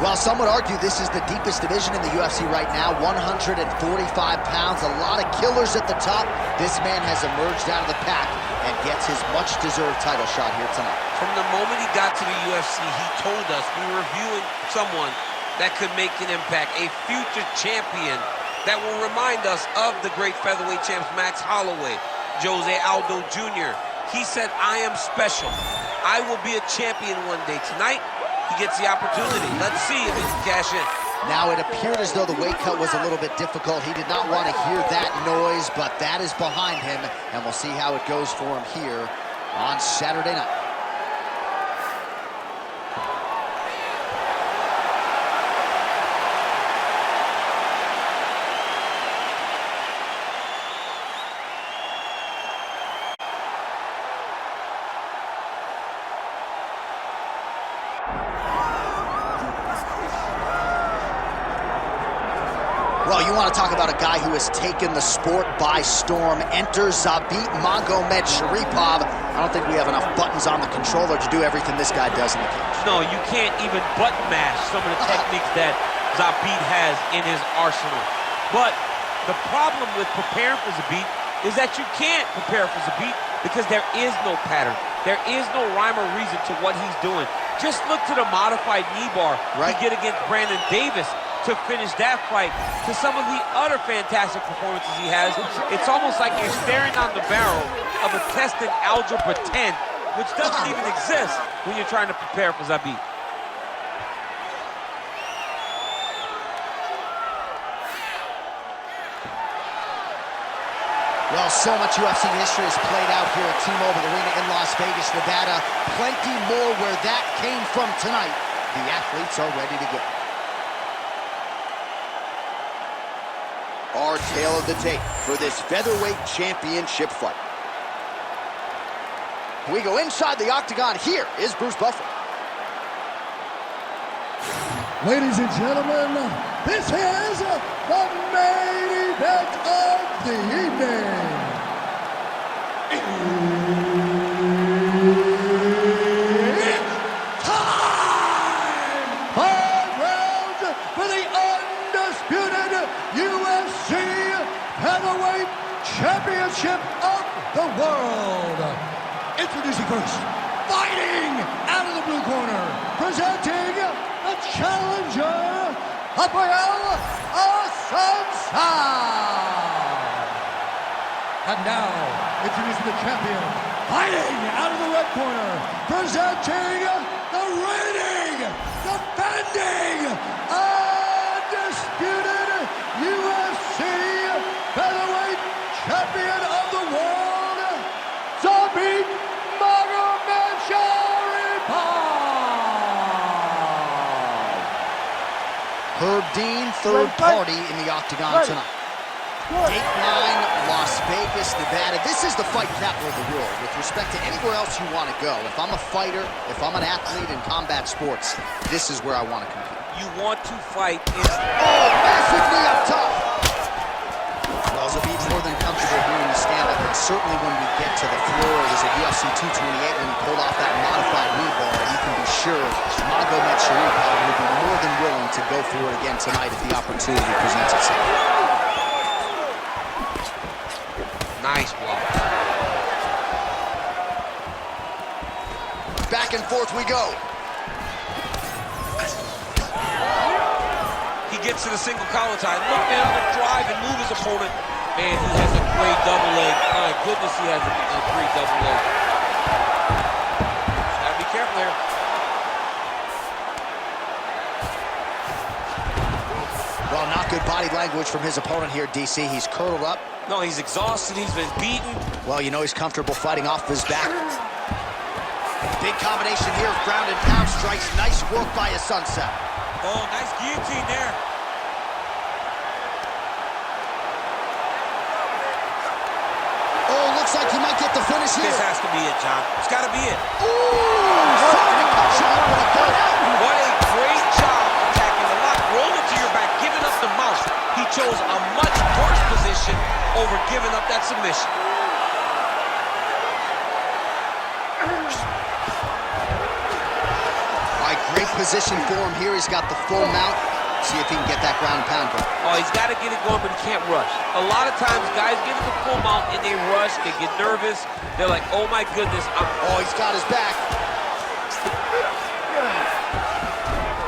Well, some would argue this is the deepest division in the UFC right now, 145 pounds, a lot of killers at the top. This man has emerged out of the pack and gets his much-deserved title shot here tonight. From the moment he got to the UFC, he told us we were viewing someone that could make an impact, a future champion that will remind us of the great featherweight champs Max Holloway, Jose Aldo Jr. He said, I am special. I will be a champion one day. Tonight, he gets the opportunity. Let's see if he can cash in. Now, it appeared as though the weight cut was a little bit difficult. He did not want to hear that noise, but that is behind him, and we'll see how it goes for him here on Saturday night. Well, you want to talk about a guy who has taken the sport by storm. Enter Zabit Magomedsharipov. I don't think we have enough buttons on the controller to do everything this guy does in the cage. No, you can't even button mash some of the techniques that Zabit has in his arsenal. But the problem with preparing for Zabit is that you can't prepare for Zabit because there is no pattern. There is no rhyme or reason to what he's doing. Just look to the modified knee bar he did against Brandon Davis to finish that fight, to some of the other fantastic performances he has. It's almost like you're staring on the barrel of a test in Algebra 10, which doesn't even exist when you're trying to prepare for Zabit. Well, so much UFC history has played out here at T-Mobile Arena in Las Vegas, Nevada. Plenty more where that came from tonight. The athletes are ready to go. Our tale of the tape for this featherweight championship fight. We go inside the octagon. Here is Bruce Buffer. Ladies and gentlemen, this is the main event of the evening. It's time! 5 rounds for the undisputed UFC Heavyweight Championship of the world. Introducing first, fighting out of the blue corner, presenting the challenger, Raphael Assuncao. And now, introducing the champion, fighting out of the red corner, presenting the reigning, defending, undisputed UFC featherweight champion of the world, Zabit Magomedsharipov. Herb Dean, third party in the octagon tonight. Gate 9, Las Vegas, Nevada. This is the fight capital of the world with respect to anywhere else you want to go. If I'm a fighter, if I'm an athlete in combat sports, this is where I want to compete. You want to fight in... Oh, massive knee up top! Well, Zabit's more than comfortable here in the stand-up, and certainly when we get to the floor, it was at UFC 228 when he pulled off that modified knee bar, and you can be sure Magomedsharipov will be more than willing to go for it again tonight if the opportunity presents itself. Nice block. Back and forth we go. He gets to the single collar tie. Look down the drive and move his opponent. Man, he has a great double leg. My goodness, he has a great double leg. Gotta be careful here. Well, not good body language from his opponent here, DC. He's curled up. No, he's exhausted. He's been beaten. Well, you know he's comfortable fighting off his back. Big combination here of ground and pound strikes. Nice work by Assuncao. Oh, nice guillotine there. Oh, looks like he might get the finish here. This has to be it, John. It's got to be it. Ooh! What a great job attacking the lock. Roll it to your back, giving up the mouth. He chose a much worse position over giving up that submission. Great position for him here. He's got the full mount. See if he can get that ground and pound going. Oh, he's got to get it going, but he can't rush. A lot of times, guys get in the full mount and they rush, they get nervous. They're like, oh my goodness, Oh, he's got his back.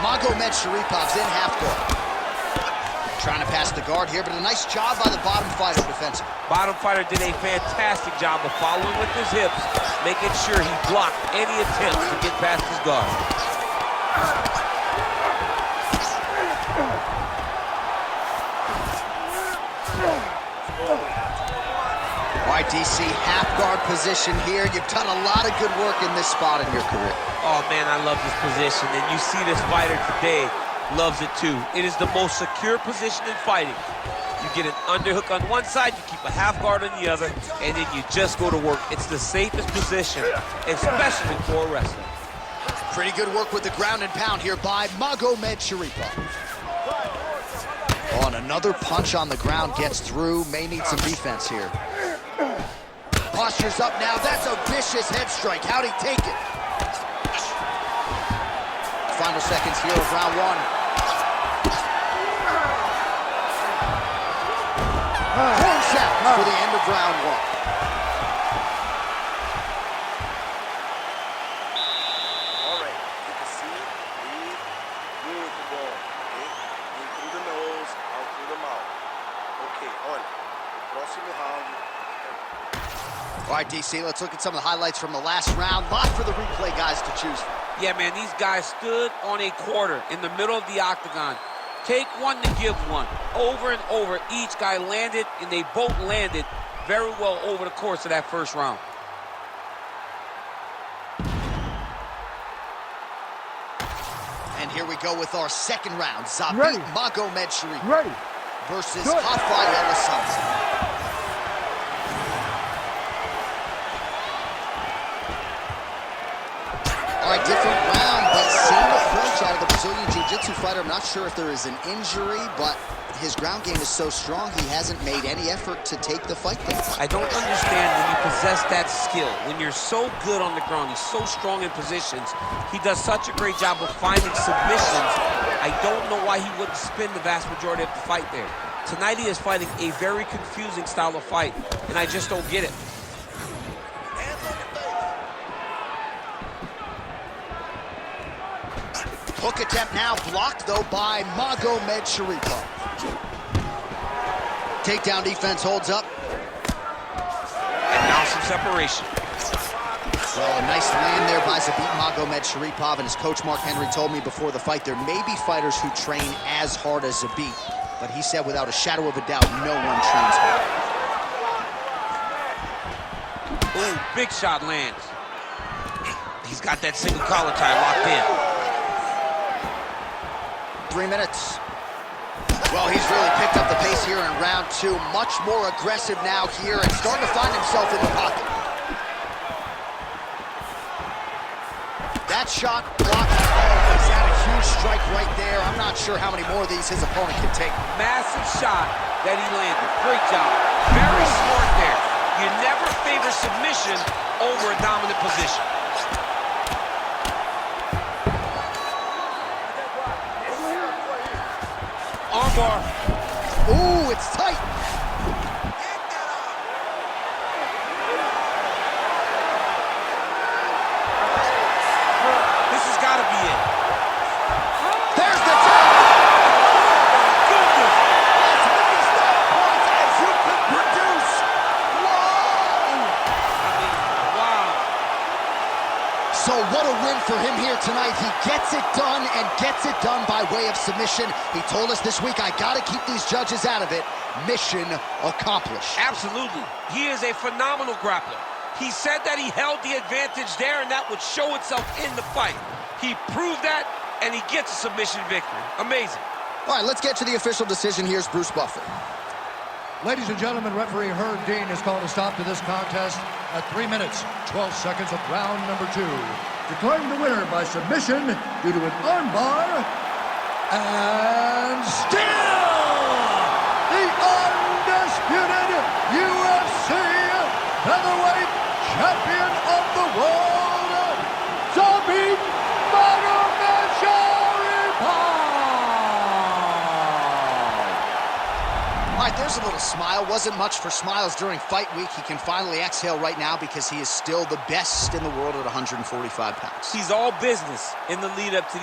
Magomedsharipov in half guard. Trying to pass the guard here, but a nice job by the bottom fighter defensively. Bottom fighter did a fantastic job of following with his hips, making sure he blocked any attempts to get past his guard. All right, DC, half guard position here. You've done a lot of good work in this spot in your career. Oh man, I love this position, and you see this fighter today loves it too. It is the most secure position in fighting. You get an underhook on one side, you keep a half guard on the other, and then you just go to work. It's the safest position, especially for a wrestler. Pretty good work with the ground and pound here by Magomedsharipov. Oh, and another punch on the ground gets through. May need some defense here. Posture's up now. That's a vicious head strike. How'd he take it? Final seconds here of round one. Points out for the end of round one. All right, you can see, breathe, move the ball, okay? In through the nose, out through the mouth. Okay, on. Próximo round. All right, DC, let's look at some of the highlights from the last round. Lot for the replay guys to choose from. Yeah, man, these guys stood on a quarter in the middle of the octagon. Take one to give one. Over and over, each guy landed, and they both landed very well over the course of that first round. And here we go with our second round. Zabit Magomedsharipov versus Raphael Assuncao. All right, different round, but same approach out of the Brazilian Jiu-Jitsu fighter. I'm not sure if there is an injury, but his ground game is so strong, he hasn't made any effort to take the fight down. I don't understand when you possess that skill, when you're so good on the ground, he's so strong in positions, he does such a great job of finding submissions. I don't know why he wouldn't spin the vast majority of the fight there. Tonight he is fighting a very confusing style of fight, and I just don't get it. Hook attempt now blocked, though, by Magomedsharipov. Takedown defense holds up. And now some separation. Well, a nice land there by Zabit Magomedsharipov, and his coach Mark Henry told me before the fight there may be fighters who train as hard as Zabit, but he said without a shadow of a doubt, no one trains hard. Ooh, big shot lands. He's got that single collar tie locked in. 3 minutes. Well, he's really picked up the pace here in round two. Much more aggressive now here and starting to find himself in the pocket. That shot blocked. Oh, he's had a huge strike right there. I'm not sure how many more of these his opponent can take. Massive shot that he landed. Great job. Very smart there. You never favor submission over a dominant position. Armbar. Ooh, it's tight. This has got to be it. There's the tap. Goodness. As many stop points as you can produce. Whoa. I mean, wow. So what a win for him here tonight. He gets it done and gets it done by way of submission. He told us this week, I got to keep these judges out of it. Mission accomplished. Absolutely. He is a phenomenal grappler. He said that he held the advantage there, and that would show itself in the fight. He proved that, and he gets a submission victory. Amazing. All right, let's get to the official decision. Here's Bruce Buffer. Ladies and gentlemen, referee Herb Dean has called a stop to this contest at 3 minutes, 12 seconds of round number 2. Declaring the winner by submission due to an armbar, and still the undisputed UFC featherweight champion of the world, Zabit Magomedsharipov! There's a little smile. Wasn't much for smiles during fight week. He can finally exhale right now because he is still the best in the world at 145 pounds. He's all business in the lead up to